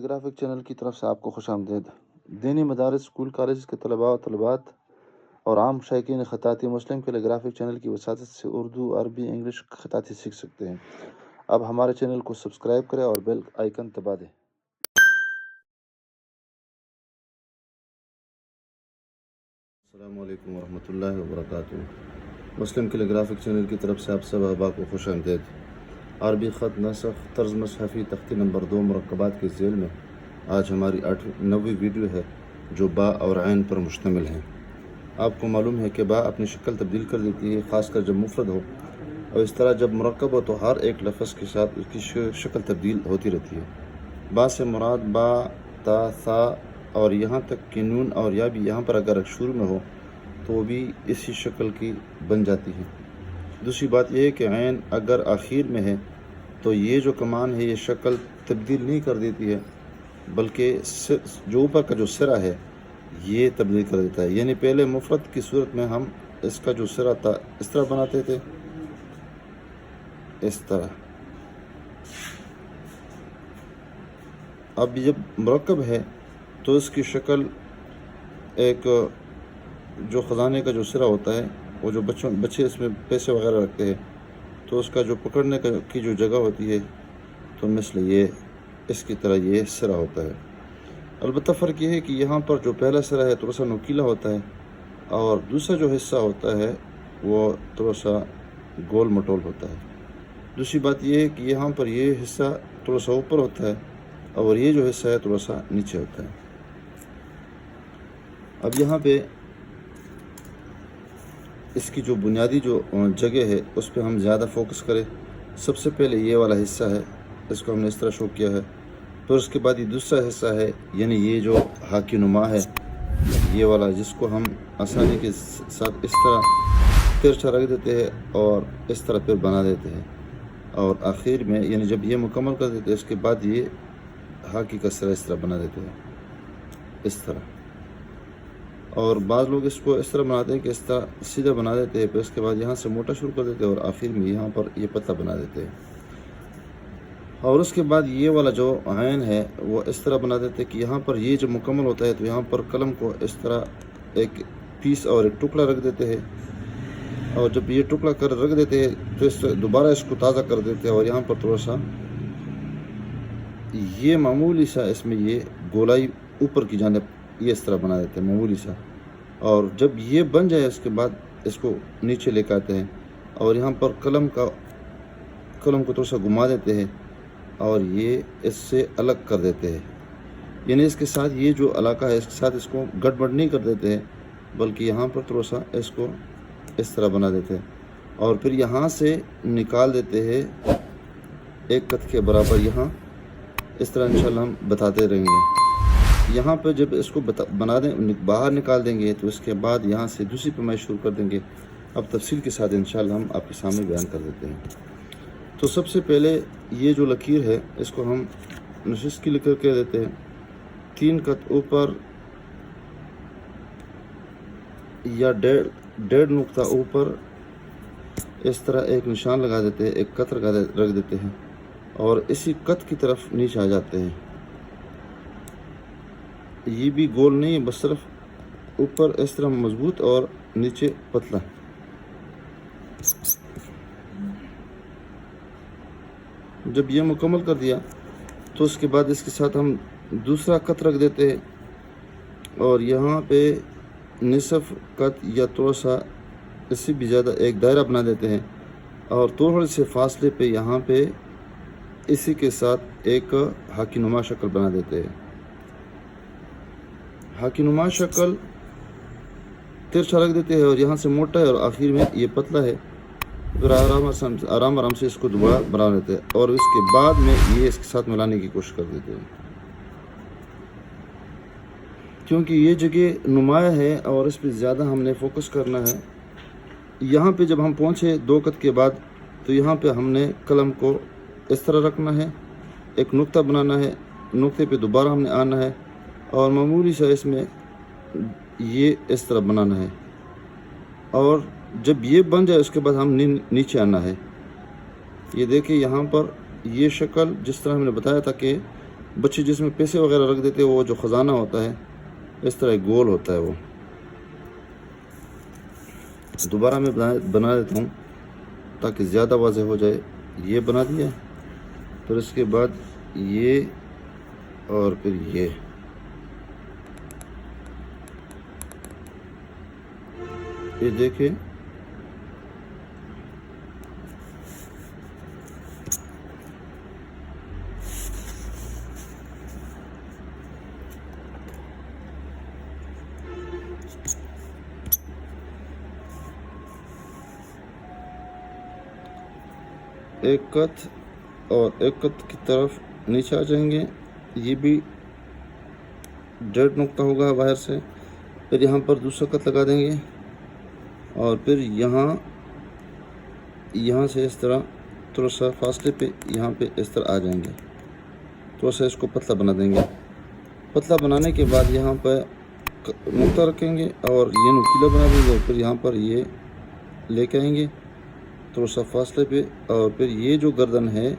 Graphic channel की तरफ से आपको खुशामदीद। दीनी मदारिस, स्कूल, कॉलेज के तलबा व तलबात और आम शायकीन ख़ताती मुस्लिम के लिए ग्राफिक चैनल की वसात से उर्दू, अरबी, इंग्लिश ख़ताती सीख सकते हैं। अब हमारे चैनल को सब्सक्राइब करें और बेल आइकन दबा दें। अस्सलामु अलैकुम वरहमतुल्लाहि वबरकातुहू। मुस्लिम के लिए ग्राफिक चैनल की तरफ से आप सब अहबाब को खुशामदीद। अरबी ख़त, नसख, तर्ज मसहफ़ी, तख्ती नंबर 2 मुरक्कबात के झेल में आज हमारी 9वीं वीडियो है जो बा और ऐन पर मुश्तमिल है। आपको मालूम है कि बा अपनी शक्ल तब्दील कर देती है, ख़ासकर जब मुफरद हो, और इस तरह जब मुरक्कब हो तो हर एक लफ्ज़ के साथ उसकी शक्ल तब्दील होती रहती है। बा से मुराद बा, ता, सा और यहाँ तक कि नून और या भी यहाँ पर अगर शुरू में हो तो वो भी इसी शक्ल की बन जाती है। दूसरी बात यह है कि ऐन अगर आखिर में है तो ये जो कमान है ये शक्ल तब्दील नहीं कर देती है, बल्कि जो ऊपर का जो सिरा है ये तब्दील कर देता है। यानी पहले मुफरद की सूरत में हम इसका जो सिरा था इस तरह बनाते थे, इस तरह। अब जब मुरक्कब है तो इसकी शक्ल एक जो ख़जाने का जो सिरा होता है, वो जो बच्चे इसमें पैसे वगैरह रखते हैं, तो उसका जो पकड़ने की जो जगह होती है तो मिसल ये इसकी तरह ये सिरा होता है। अलबत्ता फ़र्क ये है कि यहाँ पर जो पहला सिरा है थोड़ा सा नुकीला होता है और दूसरा जो हिस्सा होता है वो थोड़ा सा गोल मटोल होता है। दूसरी बात ये है कि यहाँ पर ये हिस्सा थोड़ा सा ऊपर होता है और ये जो हिस्सा है थोड़ा सा नीचे होता है। अब यहाँ पे इसकी जो बुनियादी जो जगह है उस पर हम ज़्यादा फोकस करें। सबसे पहले ये वाला हिस्सा है, इसको हमने इस तरह शो किया है। फिर उसके बाद ये दूसरा हिस्सा है, यानी ये जो हाकी नुमा है ये वाला, जिसको हम आसानी के साथ इस तरह तिरछा रख देते हैं और इस तरह फिर बना देते हैं। और आखिर में यानी जब ये मुकम्मल कर देते हैं इसके बाद ये हाकी का सिरा इस तरह बना देते हैं, इस तरह। और बाज़ लोग इसको इस तरह बनाते हैं कि इस तरह सीधा बना देते हैं, फिर उसके बाद यहाँ से मोटा शुरू कर देते हैं और आखिर में यहाँ पर ये पतला बना देते हैं। और उसके बाद ये वाला जो ऐन है वो इस तरह बना देते हैं कि यहाँ पर ये जब मुकम्मल होता है तो यहाँ पर कलम को इस तरह एक पीस और एक टुकड़ा रख देते हैं, और जब ये टुकड़ा कर रख देते हैं तो इस दोबारा इसको ताज़ा कर देते हैं और यहाँ पर थोड़ा सा ये मामूली सा इसमें ये गोलाई ऊपर की जानिब ये इस तरह बना देते हैं, मामूली सा। और जब ये बन जाए उसके बाद इसको नीचे लेकर आते हैं और यहाँ पर कलम को थोड़ा सा घुमा देते हैं और ये इससे अलग कर देते हैं। यानी इसके साथ ये जो इलाका है इसके साथ इसको गड़बड़ नहीं कर देते हैं, बल्कि यहाँ पर थोड़ा सा इसको इस तरह बना देते हैं और फिर यहाँ से निकाल देते हैं एक कत के बराबर। यहाँ इस तरह इंशाल्लाह हम बताते रहेंगे। यहाँ पर जब इसको बना दें, बाहर निकाल देंगे तो इसके बाद यहाँ से दूसरी पैमाइश शुरू कर देंगे। अब तफसील के साथ इंशाल्लाह हम आपके सामने बयान कर देते हैं। तो सबसे पहले ये जो लकीर है इसको हम नशिश की लकीर कह देते हैं। 3 कत ऊपर या डेढ़ नुक्ता ऊपर इस तरह एक निशान लगा देते हैं, एक कत रख देते हैं और इसी कत की तरफ नीचे आ जाते हैं। ये भी गोल नहीं है, बस सिर्फ ऊपर इस तरह मजबूत और नीचे पतला। जब ये मुकम्मल कर दिया तो उसके बाद इसके साथ हम दूसरा कत रख देते हैं और यहाँ पे निसफ कत या थोड़ा सा इससे भी ज़्यादा एक दायरा बना देते हैं और थोड़े से फासले पे यहाँ पे इसी के साथ एक हाकी नुमा शक्ल बना देते हैं। हाकी नुमा शक्ल तिरछा रख देते हैं और यहाँ से मोटा है और आखिर में ये पतला है। फिर आराम से इसको दोबारा बना लेते हैं और इसके बाद में ये इसके साथ मिलाने की कोशिश कर देते हैं, क्योंकि ये जगह नुमाया है और इस पर ज़्यादा हमने फोकस करना है। यहाँ पे जब हम पहुँचे 2 कत के बाद तो यहाँ पे हमने कलम को इस तरह रखना है, एक नुक्ता बनाना है, नुक्ते पे दोबारा हमने आना है और मामूली सा इसमें ये इस तरह बनाना है। और जब ये बन जाए उसके बाद हम नीचे आना है। ये देखिए यहाँ पर ये शक्ल जिस तरह हमने बताया था कि بچے جس میں پیسے وغیرہ رکھ دیتے ہیں، وہ جو خزانہ ہوتا ہے اس طرح گول ہوتا ہے وہ. دوبارہ میں بنا دیتا ہوں تاکہ زیادہ واضح ہو جائے. یہ بنا دیا، پھر اس کے بعد یہ اور پھر یہ دیکھیں ایک کت اور ایک کت کی طرف نیچے آ جائیں گے. یہ بھی 1.5 نقطہ ہوگا باہر سے. پھر یہاں پر دوسرا کت لگا دیں گے اور پھر یہاں سے اس طرح تھوڑا سا فاصلے پہ یہاں پہ اس طرح آ جائیں گے. تھوڑا سا اس کو پتلا بنا دیں گے. پتلا بنانے کے بعد یہاں پہ نقطہ رکھیں گے اور یہ نکیلا بنا دیں گے. پھر یہاں پر یہ لے کے آئیں گے تھوڑا سا فاصلے پہ، اور پھر یہ جو گردن ہے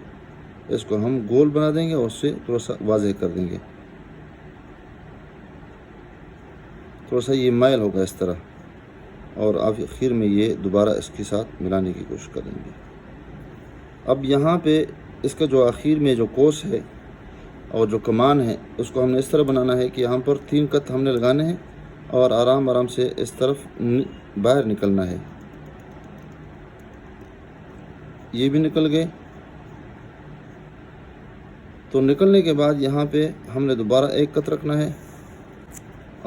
اس کو ہم گول بنا دیں گے اور اس سے تھوڑا سا واضح کر دیں گے. تھوڑا سا یہ مائل ہوگا اس طرح، اور آخر میں یہ دوبارہ اس کے ساتھ ملانے کی کوشش کریں گے. اب یہاں پہ اس کا جو آخر میں جو کوس ہے اور جو کمان ہے اس کو ہم نے اس طرح بنانا ہے کہ یہاں پر 3 کت ہم نے لگانے ہیں اور آرام سے اس طرف باہر نکلنا ہے. یہ بھی نکل گئے. تو نکلنے کے بعد یہاں پہ ہم نے دوبارہ 1 کت رکھنا ہے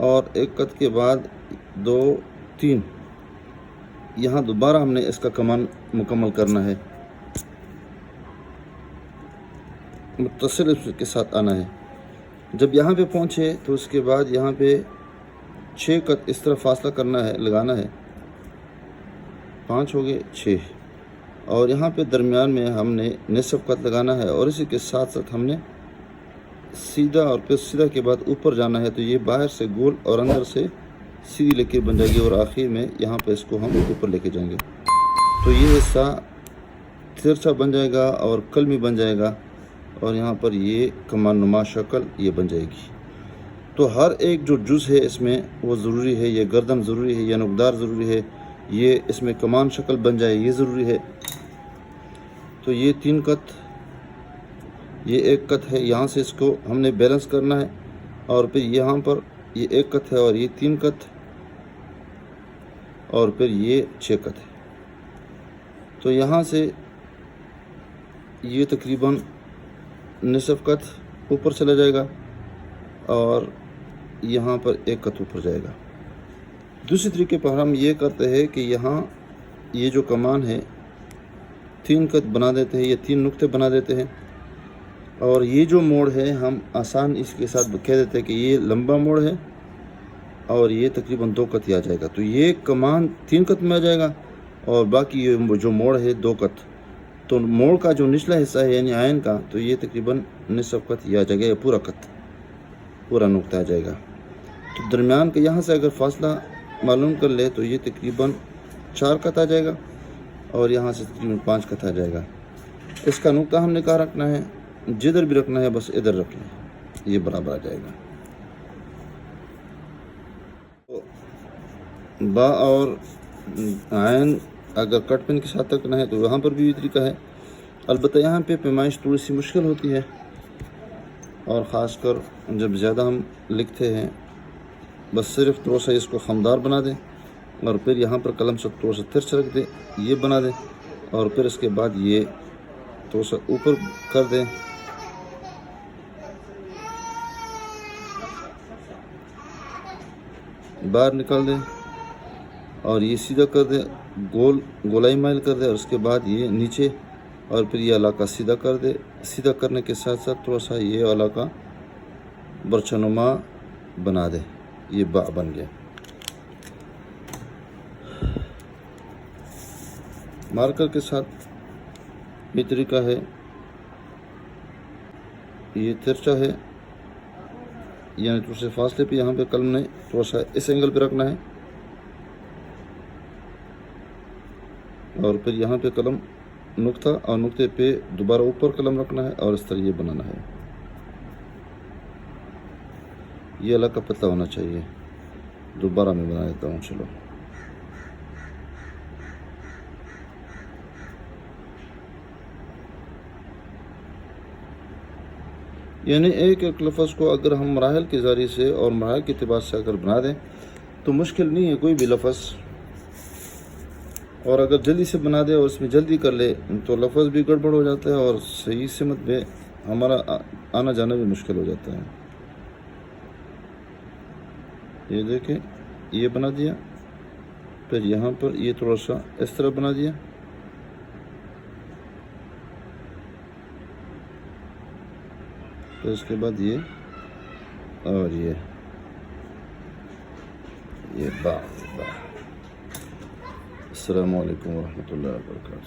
اور 1 کت کے بعد 2 3 یہاں دوبارہ ہم نے اس کا کمان مکمل کرنا ہے. متصل اس کے ساتھ آنا ہے. جب یہاں پہ پہنچے تو اس کے بعد یہاں پہ 6 کت اس طرح فاصلہ کرنا ہے، لگانا ہے. 5 ہو گئے، 6. اور یہاں پہ درمیان میں ہم نے نصف کت لگانا ہے اور اسی کے ساتھ ساتھ ہم نے سیدھا اور پھر سیدھا کے بعد اوپر جانا ہے. تو یہ باہر سے گول اور اندر سے سیدھی لکیر بن جائے گی اور آخر میں یہاں پہ اس کو ہم اوپر لے کے جائیں گے. تو یہ حصہ ترچھا بن جائے گا اور قلمی بن جائے گا اور یہاں پر یہ کمان نما شکل یہ بن جائے گی. تو ہر ایک جو جز ہے اس میں وہ ضروری ہے. یہ گردن ضروری ہے، یہ نقدار ضروری ہے، یہ اس میں کمان شکل بن جائے یہ ضروری ہے. تو یہ 3 کت، یہ 1 کت ہے. یہاں سے اس کو ہم نے بیلنس کرنا ہے اور پھر یہاں پر یہ 1 کت ہے اور یہ 3 کت اور پھر یہ 6 کت ہے. تو یہاں سے یہ تقریباً نصف کت اوپر چلا جائے گا اور یہاں پر 1 کت اوپر جائے گا. دوسری طریقے پر ہم یہ کرتے ہیں کہ یہاں یہ جو کمان ہے 3 کت بنا دیتے ہیں، یہ 3 نقطے بنا دیتے ہیں اور یہ جو موڑ ہے ہم آسان اس کے ساتھ کہہ دیتے ہیں کہ یہ لمبا موڑ ہے اور یہ تقریباً 2 کت آ جائے گا. تو یہ کمان 3 کت میں آ جائے گا اور باقی یہ جو موڑ ہے 2 کت. تو موڑ کا جو نچلا حصہ ہے یعنی آئن کا، تو یہ تقریباً نصف کت یہ آ جائے گا، یہ پورا کت، پورا نقطہ آ جائے گا. تو درمیان کا یہاں سے اگر فاصلہ معلوم کر لے تو یہ تقریباً 4 کت آ جائے گا اور یہاں سے تقریباً 5 کت آ جائے گا. اس کا نقطہ ہم نے کہاں رکھنا ہے؟ جدھر بھی رکھنا ہے بس ادھر رکھ لیں، یہ برابر آ جائے گا. با اور عین اگر کٹ پن کے ساتھ رکھنا ہے تو وہاں پر بھی یہ طریقہ ہے. البتہ یہاں پہ پیمائش تھوڑی سی مشکل ہوتی ہے اور خاص کر جب زیادہ ہم لکھتے ہیں. بس صرف تھوڑا سا اس کو خمدار بنا دیں اور پھر یہاں پر قلم سے تھوڑا سا ترچ رکھ دیں، یہ بنا دیں اور پھر اس کے بعد یہ تھوڑا سا اوپر کر دیں. باہر نکال دیں اور یہ سیدھا کر دیں، گولائی مائل کر دیں اور اس کے بعد یہ نیچے اور پھر یہ علاقہ سیدھا کر دے. سیدھا کرنے کے ساتھ ساتھ تھوڑا سا یہ علاقہ برچھنما بنا دے. یہ با بن گیا. مارکر کے ساتھ یہ طریقہ ہے. یہ ترچا ہے یعنی دوسرے فاصلے پہ یہاں پہ قلم نے تھوڑا سا اس اینگل پہ رکھنا ہے اور پھر یہاں پہ قلم نقطہ اور نقطے پہ دوبارہ اوپر قلم رکھنا ہے اور اس طرح یہ بنانا ہے. یہ ہلکا پتلا ہونا چاہیے. دوبارہ میں بنا دیتا ہوں. چلو یعنی ایک ایک لفظ کو اگر ہم مراحل کے ذریعے سے اور مراحل کے اعتبار سے اگر بنا دیں تو مشکل نہیں ہے کوئی بھی لفظ. اور اگر جلدی سے بنا دے اور اس میں جلدی کر لے تو لفظ بھی گڑبڑ ہو جاتا ہے اور صحیح سمت میں ہمارا آنا جانا بھی مشکل ہو جاتا ہے. یہ دیکھیں یہ بنا دیا, پھر یہاں پر یہ تھوڑا سا اس طرح بنا دیا, پھر اس کے بعد یہ اور یہ بات. السلام علیکم ورحمۃ اللہ وبرکاتہ.